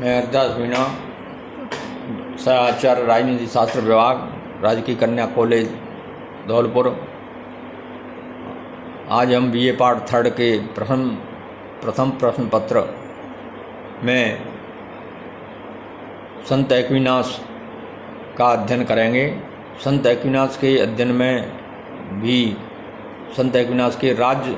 मैं हरदास मीणा, सहाचार्य राजनीति शास्त्र विभाग, राजकीय कन्या कॉलेज धौलपुर। आज हम बीए पार्ट थर्ड के प्रथम प्रश्न पत्र में संत एक्विनास का अध्ययन करेंगे। संत एक्विनास के अध्ययन में भी संत एक्विनास के राज्य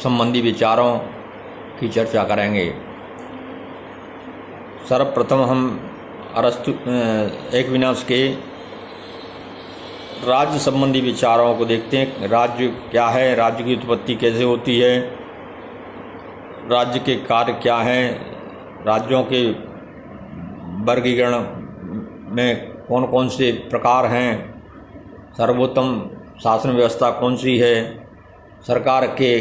संबंधी विचारों की चर्चा करेंगे। सर्वप्रथम हम एक्विनास के राज्य संबंधी विचारों को देखते हैं। राज्य क्या है, राज्य की उत्पत्ति कैसे होती है, राज्य के कार्य क्या हैं, राज्यों के वर्गीकरण में कौन कौन से प्रकार हैं, सर्वोत्तम शासन व्यवस्था कौन सी है, सरकार के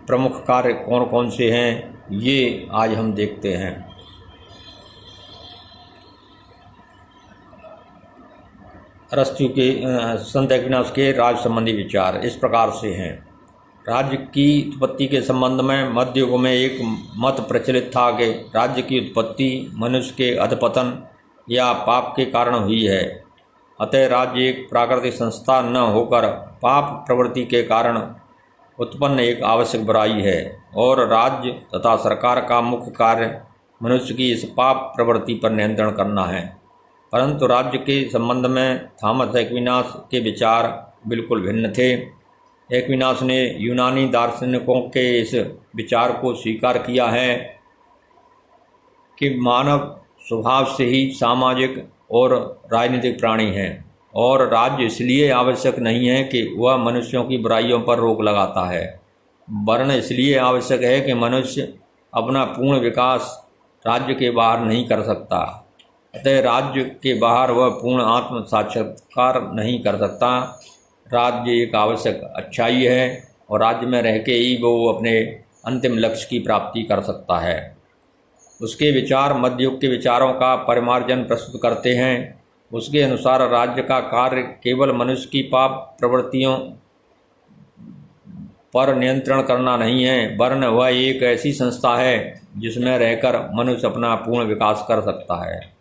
प्रमुख कार्य कौन कौन से हैं, ये आज हम देखते हैं। अरस्तु के संत एक्विनास के राज्य संबंधी विचार इस प्रकार से हैं। राज्य की उत्पत्ति के संबंध में मध्य युग में एक मत प्रचलित था कि राज्य की उत्पत्ति मनुष्य के अधपतन या पाप के कारण हुई है। अतः राज्य एक प्राकृतिक संस्था न होकर पाप प्रवृत्ति के कारण उत्पन्न एक आवश्यक बुराई है और राज्य तथा सरकार का मुख्य कार्य मनुष्य की इस पाप प्रवृत्ति पर नियंत्रण करना है। परंतु राज्य के संबंध में थॉमस एक्विनास के विचार बिल्कुल भिन्न थे। एक्विनास ने यूनानी दार्शनिकों के इस विचार को स्वीकार किया है कि मानव स्वभाव से ही सामाजिक और राजनीतिक प्राणी है और राज्य इसलिए आवश्यक नहीं है कि वह मनुष्यों की बुराइयों पर रोक लगाता है, वरन इसलिए आवश्यक है कि मनुष्य अपना पूर्ण विकास राज्य के बाहर नहीं कर सकता। अतः राज्य के बाहर वह पूर्ण आत्म साक्षात्कार नहीं कर सकता। राज्य एक आवश्यक अच्छाई है और राज्य में रह के ही वो अपने अंतिम लक्ष्य की प्राप्ति कर सकता है। उसके विचार मध्ययुग के विचारों का परिमार्जन प्रस्तुत करते हैं। उसके अनुसार राज्य का कार्य केवल मनुष्य की पाप प्रवृत्तियों पर नियंत्रण करना नहीं है, वरन वह एक ऐसी संस्था है जिसमें रहकर मनुष्य अपना पूर्ण विकास कर सकता है।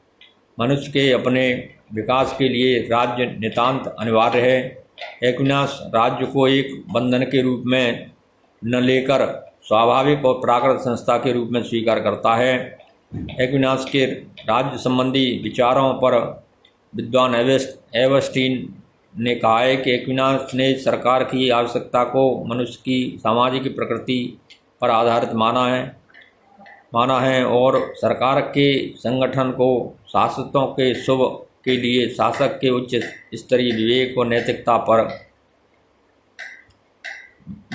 मनुष्य के अपने विकास के लिए राज्य नितांत अनिवार्य है। एक्विनास राज्य को एक बंधन के रूप में न लेकर स्वाभाविक और प्राकृतिक संस्था के रूप में स्वीकार करता है। एक्विनास के राज्य संबंधी विचारों पर विद्वान एवस्टीन ने कहा है कि एक्विनास ने सरकार की आवश्यकता को मनुष्य की सामाजिक प्रकृति पर आधारित माना है और सरकार के संगठन को शासकों के शुभ के लिए शासक के उच्च स्तरीय विवेक और नैतिकता पर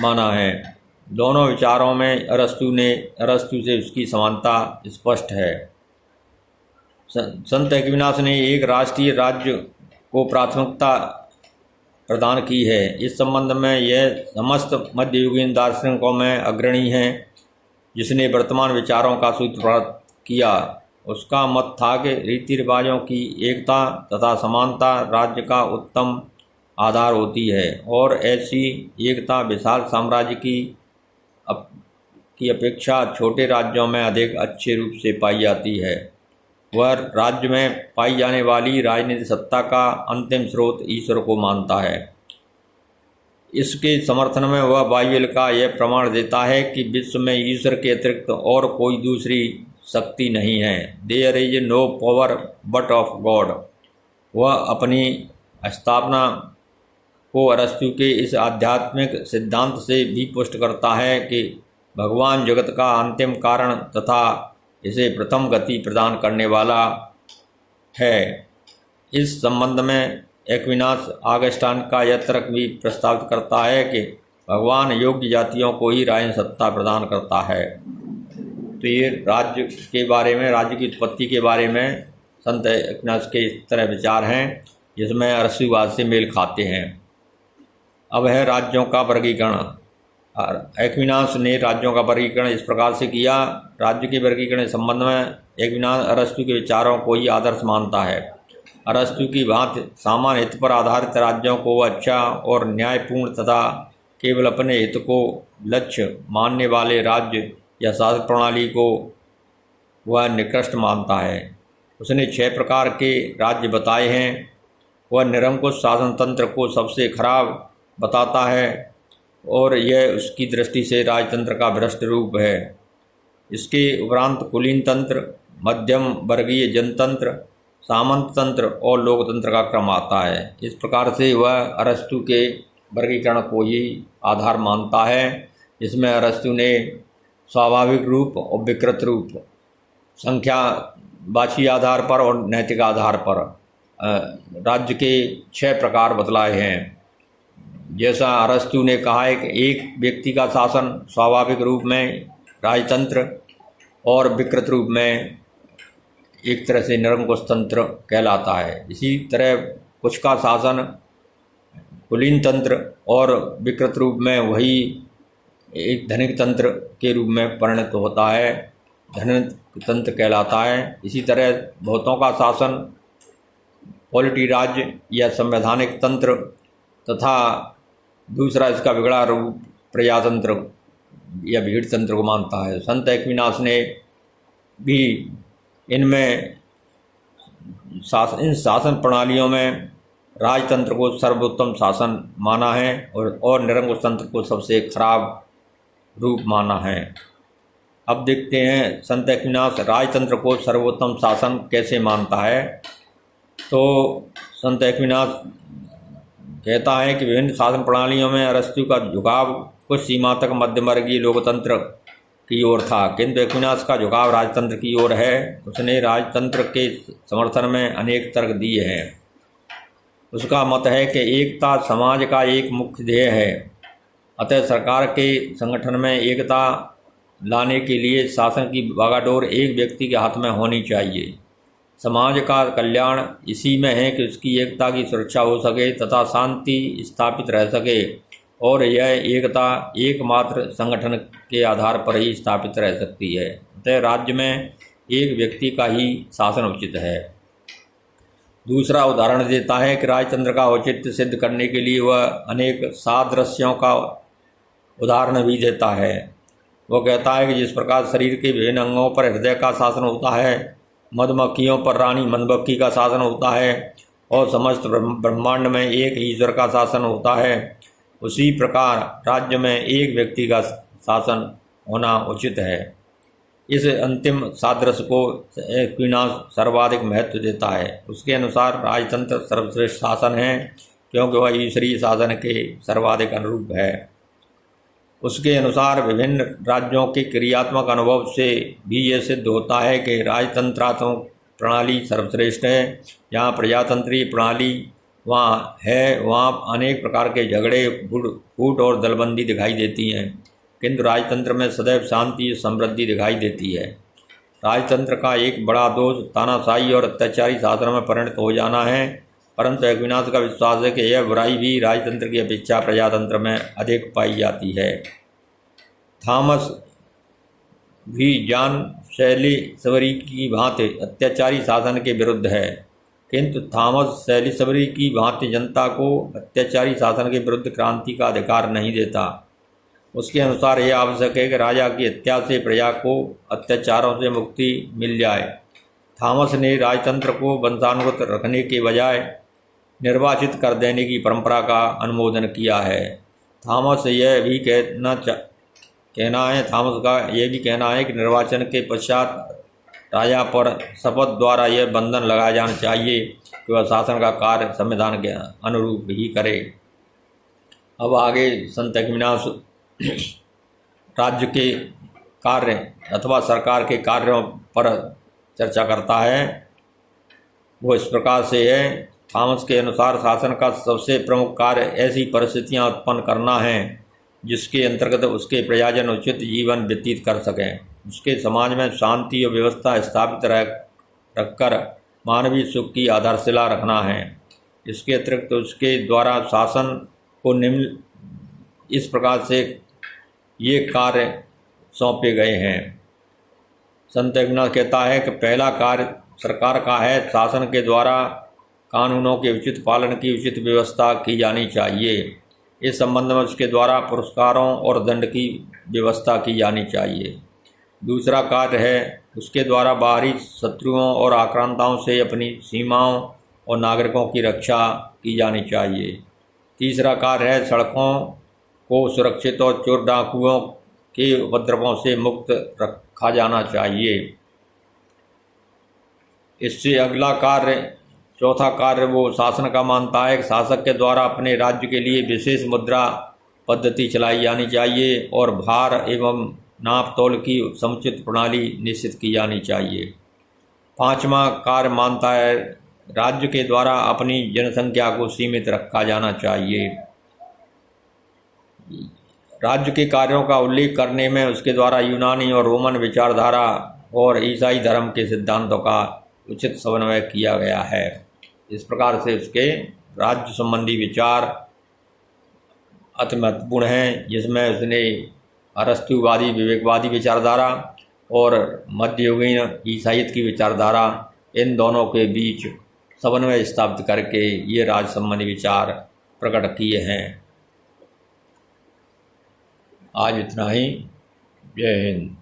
माना है। दोनों विचारों में अरस्तु से उसकी समानता स्पष्ट है। संत एक्विनास ने एक राष्ट्रीय राज्य को प्राथमिकता प्रदान की है। इस संबंध में यह समस्त मध्ययुगीन दार्शनिकों में अग्रणी है जिसने वर्तमान विचारों का सूत्रपात किया। उसका मत था कि रीति रिवाजों की एकता तथा समानता राज्य का उत्तम आधार होती है और ऐसी एकता विशाल साम्राज्य की अपेक्षा छोटे राज्यों में अधिक अच्छे रूप से पाई जाती है। वह राज्य में पाई जाने वाली राजनीतिक सत्ता का अंतिम स्रोत ईश्वर को मानता है। इसके समर्थन में वह बाइबल का यह प्रमाण देता है कि विश्व में ईश्वर के अतिरिक्त और कोई दूसरी शक्ति नहीं है। There is no power but of God. वह अपनी स्थापना को अरस्तु के इस आध्यात्मिक सिद्धांत से भी पुष्ट करता है कि भगवान जगत का अंतिम कारण तथा इसे प्रथम गति प्रदान करने वाला है। इस संबंध में एक्विनास ऑगस्टाइन का यह तर्क भी प्रस्तावित करता है कि भगवान योग्य जातियों को ही राजन सत्ता प्रदान करता है। तो ये राज्य के बारे में, राज्य की उत्पत्ति के बारे में संत एक्विनास के इस तरह विचार हैं जिसमें अरस्तुवाद से मेल खाते हैं। अब है राज्यों का वर्गीकरण। एक्विनास ने राज्यों का वर्गीकरण इस प्रकार से किया। राज्य के वर्गीकरण के संबंध में एक्विनास अरस्तु के विचारों को ही आदर्श मानता है। अरस्तु की भांति सामान्य हित पर आधारित राज्यों को अच्छा और न्यायपूर्ण तथा केवल अपने हित को लक्ष्य मानने वाले राज्य या शासक प्रणाली को वह निकृष्ट मानता है। उसने 6 प्रकार के राज्य बताए हैं। वह निरंकुश शासन तंत्र को सबसे खराब बताता है और यह उसकी दृष्टि से राजतंत्र का भ्रष्ट रूप है। इसके उपरांत कुलीन तंत्र, मध्यम वर्गीय जनतंत्र, सामंत तंत्र और लोकतंत्र का क्रम आता है। इस प्रकार से वह अरस्तु के वर्गीकरण को ही आधार मानता है, जिसमें अरस्तु ने स्वाभाविक रूप और विकृत रूप, संख्यावाची आधार पर और नैतिक आधार पर राज्य के 6 प्रकार बतलाए हैं। जैसा अरस्तु ने कहा है कि एक व्यक्ति का शासन स्वाभाविक रूप में राजतंत्र और विकृत रूप में एक तरह से निरंकुश तंत्र कहलाता है। इसी तरह कुछ का शासन कुलीन तंत्र और विकृत रूप में वही एक धनिक तंत्र के रूप में परिणत होता है, धनिक तंत्र कहलाता है। इसी तरह बहुतों का शासन पॉलिटी राज्य या संवैधानिक तंत्र तथा दूसरा इसका बिगड़ा रूप प्रजातंत्र या भीड़ तंत्र को मानता है। संत एक्विनास ने भी इन शासन प्रणालियों में राजतंत्र को सर्वोत्तम शासन माना है और निरंकुश तंत्र को सबसे खराब रूप माना है। अब देखते हैं संत एक्विनास राजतंत्र को सर्वोत्तम शासन कैसे मानता है। तो संत एक्विनास कहता है कि विभिन्न शासन प्रणालियों में अरस्तु का झुकाव कुछ सीमा तक मध्यवर्गीय लोकतंत्र की ओर था, किंतु एक्विनास का झुकाव राजतंत्र की ओर है। उसने राजतंत्र के समर्थन में अनेक तर्क दिए हैं। उसका मत है कि एकता समाज का एक मुख्य ध्येय है, अतः सरकार के संगठन में एकता लाने के लिए शासन की बागडोर एक व्यक्ति के हाथ में होनी चाहिए। समाज का कल्याण इसी में है कि उसकी एकता की सुरक्षा हो सके तथा शांति स्थापित रह सके, और यह एकता एकमात्र संगठन के आधार पर ही स्थापित रह सकती है। अतः राज्य में एक व्यक्ति का ही शासन उचित है। दूसरा उदाहरण देता है कि राजतंत्र का औचित्य सिद्ध करने के लिए वह अनेक सादृश्यों का उदाहरण भी देता है। वह कहता है कि जिस प्रकार शरीर के विभिन्न अंगों पर हृदय का शासन होता है, मधुमक्खियों पर रानी मधुमक्खी का शासन होता है और समस्त ब्रह्मांड में एक ही ईश्वर का शासन होता है, उसी प्रकार राज्य में एक व्यक्ति का शासन होना उचित है। इस अंतिम सादृश्य को एक्विनास सर्वाधिक महत्व देता है। उसके अनुसार राजतंत्र सर्वश्रेष्ठ शासन है, क्योंकि वह ईश्वरीय शासन के सर्वाधिक अनुरूप है। उसके अनुसार विभिन्न राज्यों के क्रियात्मक अनुभव से भी ये सिद्ध होता है कि राजतंत्रात्मक प्रणाली सर्वश्रेष्ठ है। जहाँ प्रजातंत्रीय प्रणाली वहाँ अनेक प्रकार के झगड़े, फूट और दलबंदी दिखाई देती हैं, किंतु राजतंत्र में सदैव शांति समृद्धि दिखाई देती है। राजतंत्र का एक बड़ा दोष तानाशाही और अत्याचारी शासन में परिणत हो जाना है, परंतु एक्विनास का विश्वास है कि यह बुराई भी राजतंत्र की अपेक्षा प्रजातंत्र में अधिक पाई जाती है। थॉमस भी जॉन सैलिसबरी की भांति अत्याचारी शासन के विरुद्ध है, किंतु थॉमस सैलिसबरी की भांति जनता को अत्याचारी शासन के विरुद्ध क्रांति का अधिकार नहीं देता। उसके अनुसार यह आवश्यक है कि राजा की हत्या से प्रजा को अत्याचारों से मुक्ति मिल जाए। थॉमस ने राजतंत्र को वंशानुगत रखने के बजाय निर्वाचित कर देने की परंपरा का अनुमोदन किया है। थॉमस का यह भी कहना है कि निर्वाचन के पश्चात राजा पर शपथ द्वारा यह बंधन लगाया जाना चाहिए कि वह शासन का कार्य संविधान के अनुरूप ही करे। अब आगे संत एक्विनास राज्य के कार्य अथवा सरकार के कार्यों पर चर्चा करता है। वो इस प्रकार से है। थॉमस के अनुसार शासन का सबसे प्रमुख कार्य ऐसी परिस्थितियां उत्पन्न करना है जिसके अंतर्गत उसके प्रजाजन उचित जीवन व्यतीत कर सकें। उसके समाज में शांति और व्यवस्था स्थापित रखकर मानवीय सुख की आधारशिला रखना है। इसके अतिरिक्त उसके द्वारा शासन को निम्न इस प्रकार से ये कार्य सौंपे गए हैं। संत एक्विनास कहता है कि पहला कार्य सरकार का है, शासन के द्वारा कानूनों के उचित पालन की उचित व्यवस्था की जानी चाहिए। इस संबंध में उसके द्वारा पुरस्कारों और दंड की व्यवस्था की जानी चाहिए। दूसरा कार्य है उसके द्वारा बाहरी शत्रुओं और आक्रांताओं से अपनी सीमाओं और नागरिकों की रक्षा की जानी चाहिए। तीसरा कार्य है सड़कों को सुरक्षित और चोर डाकुओं के उपद्रवों से मुक्त रखा जाना चाहिए। इससे अगला कार्य, चौथा कार्य वो शासन का मानता है कि शासक के द्वारा अपने राज्य के लिए विशेष मुद्रा पद्धति चलाई जानी चाहिए और भार एवं नाप तोल की समुचित प्रणाली निश्चित की जानी चाहिए। पांचवा कार्य मानता है राज्य के द्वारा अपनी जनसंख्या को सीमित रखा जाना चाहिए। राज्य के कार्यों का उल्लेख करने में उसके द्वारा यूनानी और रोमन विचारधारा और ईसाई धर्म के सिद्धांतों का उचित समन्वय किया गया है। इस प्रकार से उसके राज्य संबंधी विचार अति महत्वपूर्ण हैं, जिसमें उसने अरस्तुवादी विवेकवादी विचारधारा और मध्ययुगीन ईसाईयत की विचारधारा, इन दोनों के बीच समन्वय स्थापित करके ये राज्य संबंधी विचार प्रकट किए हैं। आज इतना ही। जय हिंद।